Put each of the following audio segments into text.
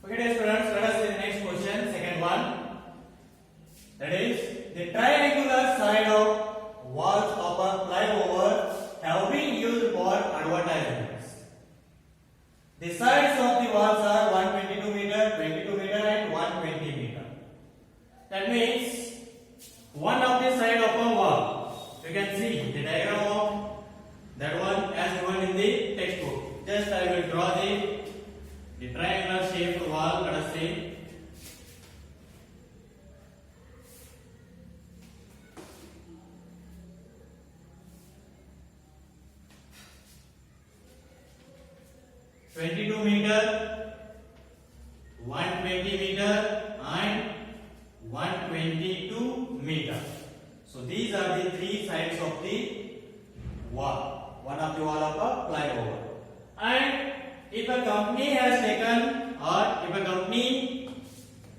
Okay, dear students, let us see the next question, second one. That is, the triangular side of walls of a flyover have been used for advertisements. The sides of the walls are 122 meter, 22 meter, and 120 meter. That means one of the side of a wall. You can see the diagram of that one as given in the textbook. Just I will draw the triangular shaped wall. Let us see. (22 meter), 120 meter, and 122 meter. So these are the three sides of the wall. One of the wall of a flyover. And if a company has taken, or if a company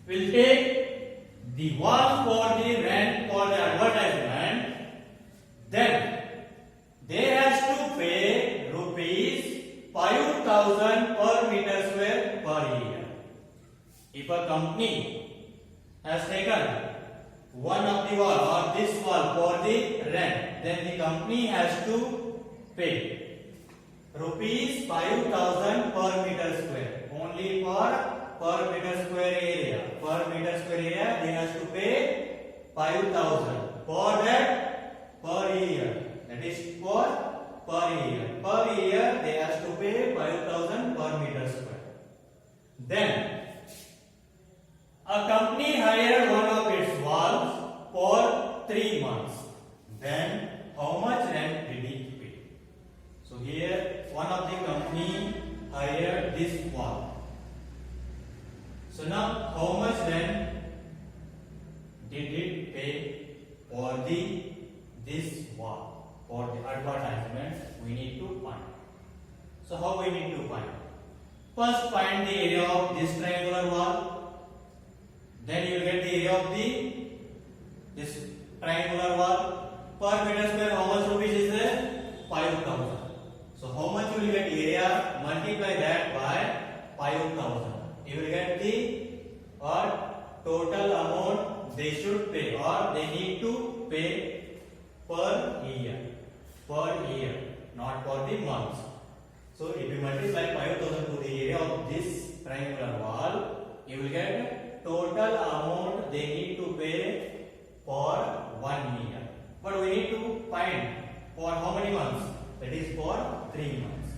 will take the wall for the rent for the advertisement, then they has to pay rupees 5,000 per meter square per year. If a company has taken one of the wall or this wall for the rent, then the company has to pay rupees 5,000 per meter square. Only for per meter square area. Per meter square area they has to pay 5,000. For that, per year. That is for per year. Per year they has to pay 5,000 per meter square. Then a company hired one of its walls for 3 months. Then how much rent did he pay? So here one of the company hired this wall. So now how much rent did it pay for this wall? For the advertisement we need to find. So how we need to find? First find the area of this triangular wall. Then you will get the area of this triangular wall. Per meter square how much rupees is there? 5,000. So how much you will get area? Multiply that by 5,000. You will get the total amount they should pay or they need to pay per year. Per year, not for the months. So if you multiply 5,000 to the area of this triangular wall, you will get total amount they need to pay for 1 year. But we need to find for how many months? That is for 3 months.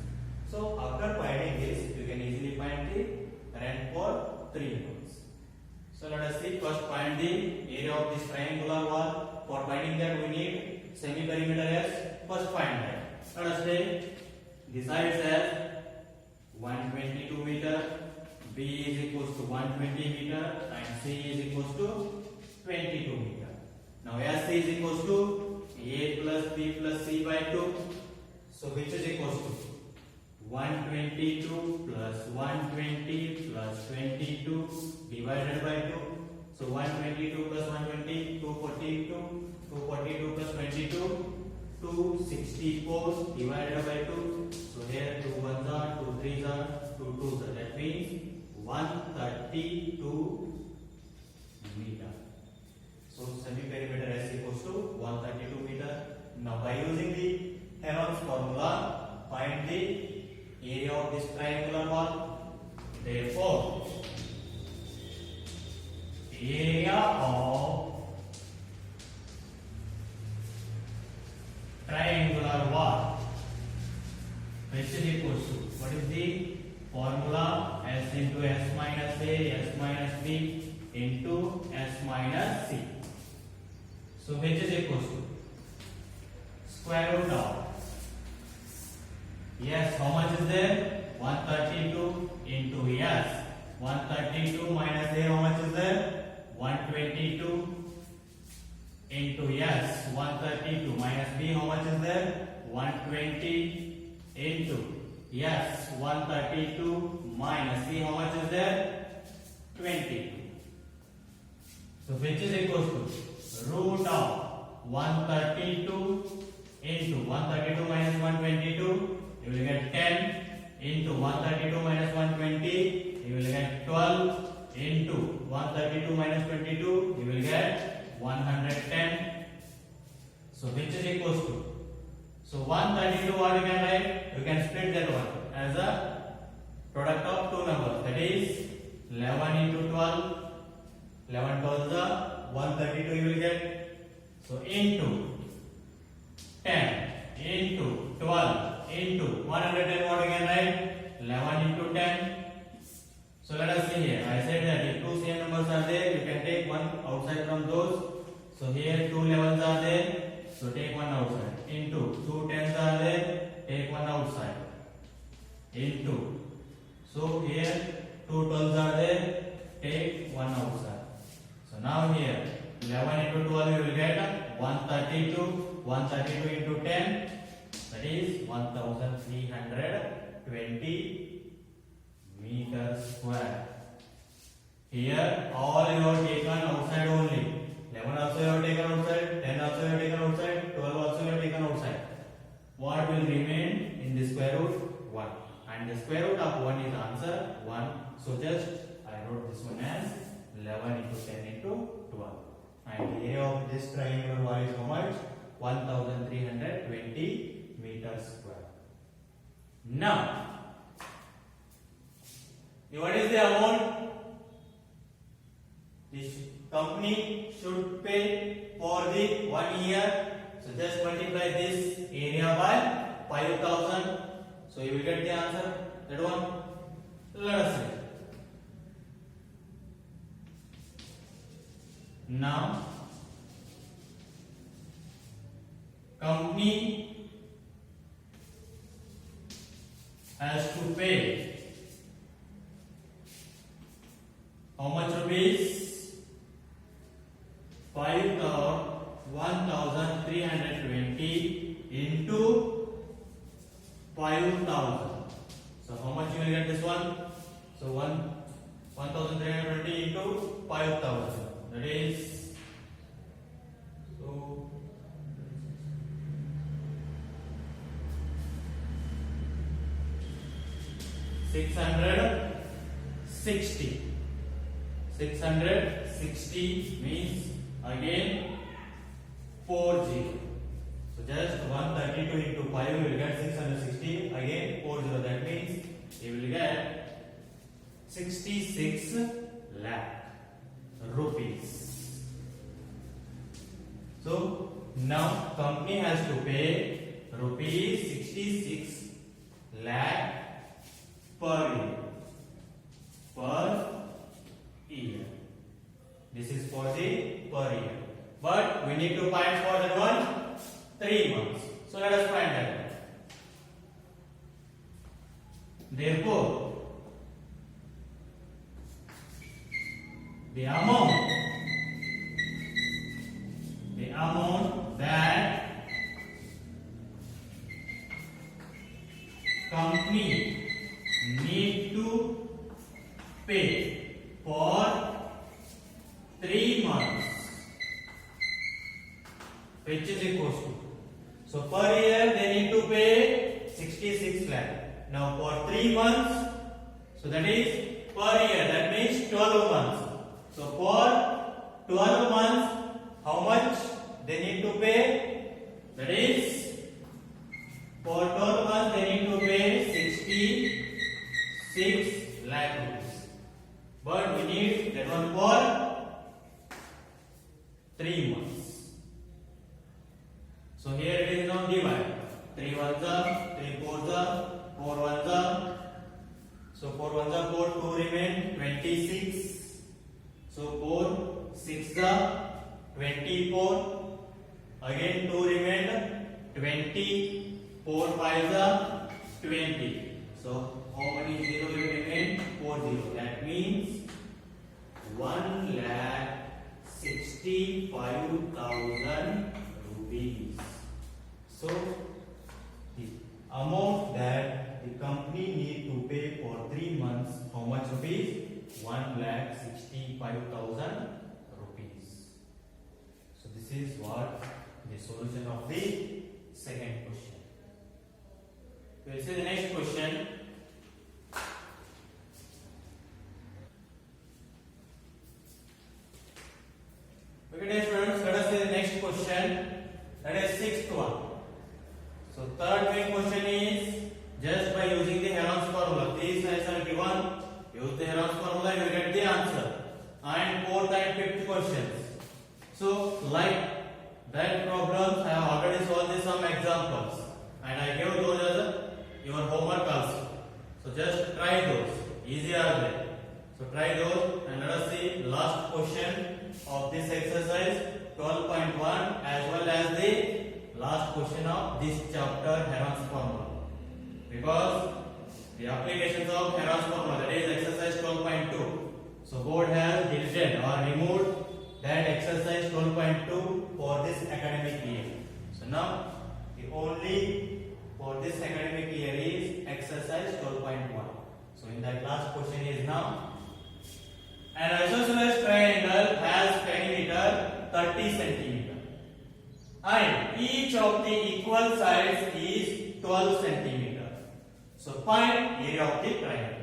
So after finding this, you can easily find the rent for 3 months. So let us see. First find the area of this triangular wall. For finding that we need semi-perimeter as. First find that. Let us say the sides as 122 meter, B is equals to 120 meter, and C is equals to 22 meter. Now as C is equals to A plus B plus C by 2. So which is equals to 122 plus 120 plus 22 divided by 2. So 122 plus 120, 242, 242 plus 22, 264 divided by 2. So here 2 ones are, 2 threes are, 2 twos are. That means 132 meter. So semi-perimeter S equals to 132 meter. Now by using the Heron's formula, find the area of this triangular wall. Therefore, area of triangular wall, which is equals to, what is the formula? S into S minus A, S minus B into S minus C. So which is equals to square root of, yes, how much is there? 132 into S. 132 minus A, how much is there? 122 into S. 132 minus B, how much is there? 120 into S. 132 minus C, how much is there? 20. So which is equals to root of 132 into 132 minus 122, you will get 10 into 132 minus 120, you will get 12 into 132 minus 22, you will get 110. So which is equals to? So 132 what you can write? You can split that one as a product of two numbers. That is 11 into 12. 11 12 is 132 you will get. So into 10 into 12 into 110 what you can write? 11 into 10. So let us see here. I said that if two same numbers are there, you can take one outside from those. So here two 11s are there. So take one outside. Into two 10s are there. Take one outside. Into. So here two 12s are there. Take one outside. So now here 11 into 12 you will get 132. 132 into 10. That is 1320 meters square. Here all you have taken outside only. 11 also you have taken outside, 10 also you have taken outside, 12 also you have taken outside. What will remain in the square root? 1. And the square root of 1 is answer 1. So just I wrote this one as 11 into 10 into 12. And the area of this triangular wall is how much? 1320 meters square. Now, what is the amount this company should pay for the 1 year? So just multiply this area by 5000. So you will get the answer. That one. Let us see. Now, company has to pay how much rupees? 1320 into 5000. So how much you will get this one? So 1320 into 5000. That is so 660. 660 means again 40. So just 132 into 5 you will get 660. Again 40. That means you will get 66 lakh rupees. So now company has to pay rupees 66 lakh per year. This is for the per year. But we need to find for that one 3 months. So let us find that. Therefore, the amount that company need to pay for 3 months, which is equals to, so per year they need to pay 66 lakh. Now for 3 months, so that is per year, that means 12 months. So for 12 months, how much they need to pay? That is for 12 months they need to pay 66 lakh rupees. But we need that one for 3 months. So here it is now divided. 3 ones are, 3 fours are, 4 ones are. So 4 ones are 4, 2 remain, 26. So 4, 6 are 24. Again 2 remain, 20. 4 5s are 20. So how many zeros will remain? 4 zeros. That means 1,65,000 rupees. So the amount that the company need to pay for 3 months, how much rupees? 1,65,000 rupees. So this is what the solution of the second question. We will see the next question. use the Heron's formula, you will get the answer. And fourth and fifth questions. So like that problems, I have already solved some examples, and I gave those as your homework also. So just try those. Easy are they? So try those, and let us see last question of this exercise 12.1 as well as the last question of this chapter, Heron's formula. Because the applications of Heron's formula, that is exercise 12.2. So board has deleted or removed that exercise 12.2 for this academic year. So now the only for this academic year is exercise 12.1. So in that last question is now, an isosceles triangle has perimeter 30 centimeter and each of the equal sides is 12 centimeter. So find area of the triangle.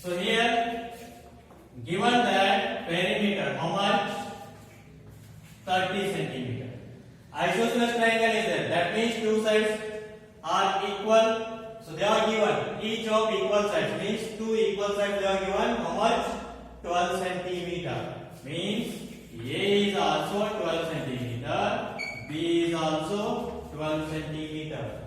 So here given that perimeter how much? 30 centimeter. Isosceles triangle is there. That means two sides are equal. So they are given each of equal sides, means two equal sides they are given how much? 12 centimeter. Means A is also 12 centimeter, B is also 12 centimeter.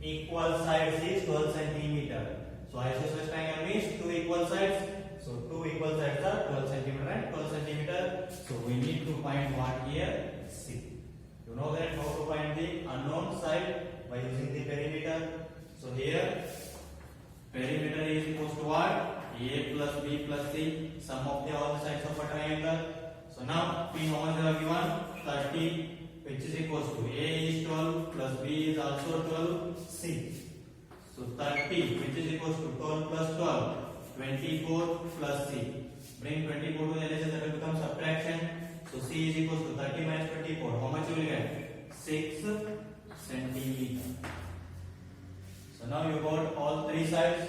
Equal sides is 12 centimeter. So isosceles triangle means two equal sides. So two equal sides are 12 centimeter and 12 centimeter. So we need to find what here? C. You know that how to find the unknown side by using the perimeter. So here perimeter is equals to what? A plus B plus C, sum of the all sides of a triangle. So now P how much are given? 30, which is equals to A is 12 plus B is also 12, C. So 30 which is equals to 12 plus 12, 24 plus C. Bring 24 to the LHS, that will become subtraction. So C is equals to 30 minus 24. How much you will get? 6 centimeter. So now you got all three sides,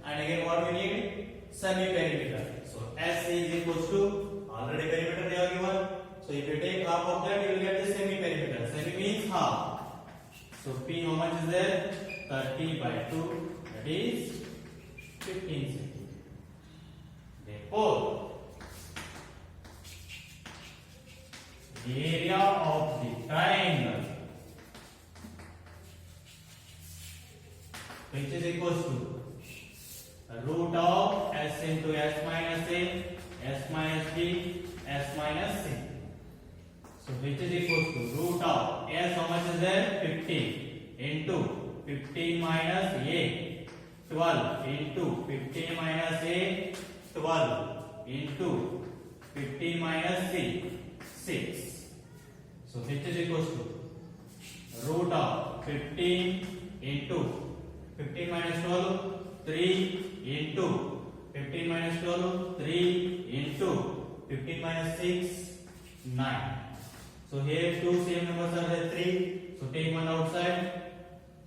and again what we need? Semi-perimeter. So SC is equals to already perimeter they are given. So if you take half of that, you will get the semi-perimeter. Semi means half. So P how much is there? 30 by 2, that is 15 centimeter. Therefore, the area of the triangle, which is equals to the root of S into S minus A, S minus B, S minus C. So which is equals to root of S how much is there? 15 into 15 minus A, 12 into 15 minus A, 12 into 15 minus C, 6. So which is equals to root of 15 into 15 minus 12, 3 into 15 minus 12, 3 into 15 minus 6, 9. So here two same numbers are there, 3. So take one outside.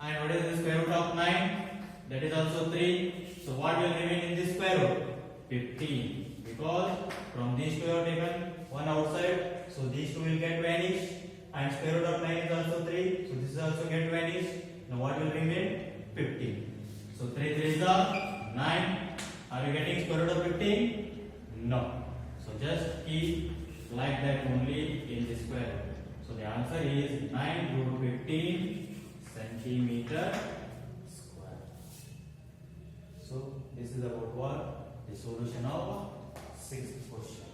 And what is the square root of 9? That is also 3. So what will remain in this square root? 15. Because from these two are taken one outside. So these two will get vanished. And square root of 9 is also 3. So this is also get vanished. Now what will remain? 15. So 3 3 is 9. Are you getting square root of 15? No. So just keep like that only in the square root. So the answer is 9 root 15 centimeter square. So this is about what? The solution of 6th question.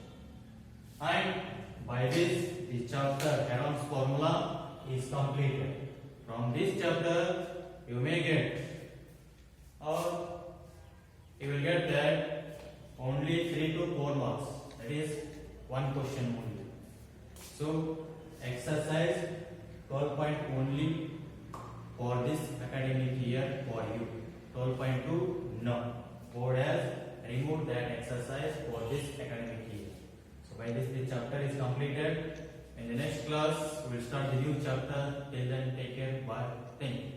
And by this the chapter Heron's formula is completed. From this chapter you may get, or you will get that only 3 to 4 marks. That is one question only. So exercise 12 point only for this academic year for you. 12.2 no. Board has removed that exercise for this academic year. So by this chapter is completed. In the next class we will start the new chapter. Till then take care. Bye. Thank you.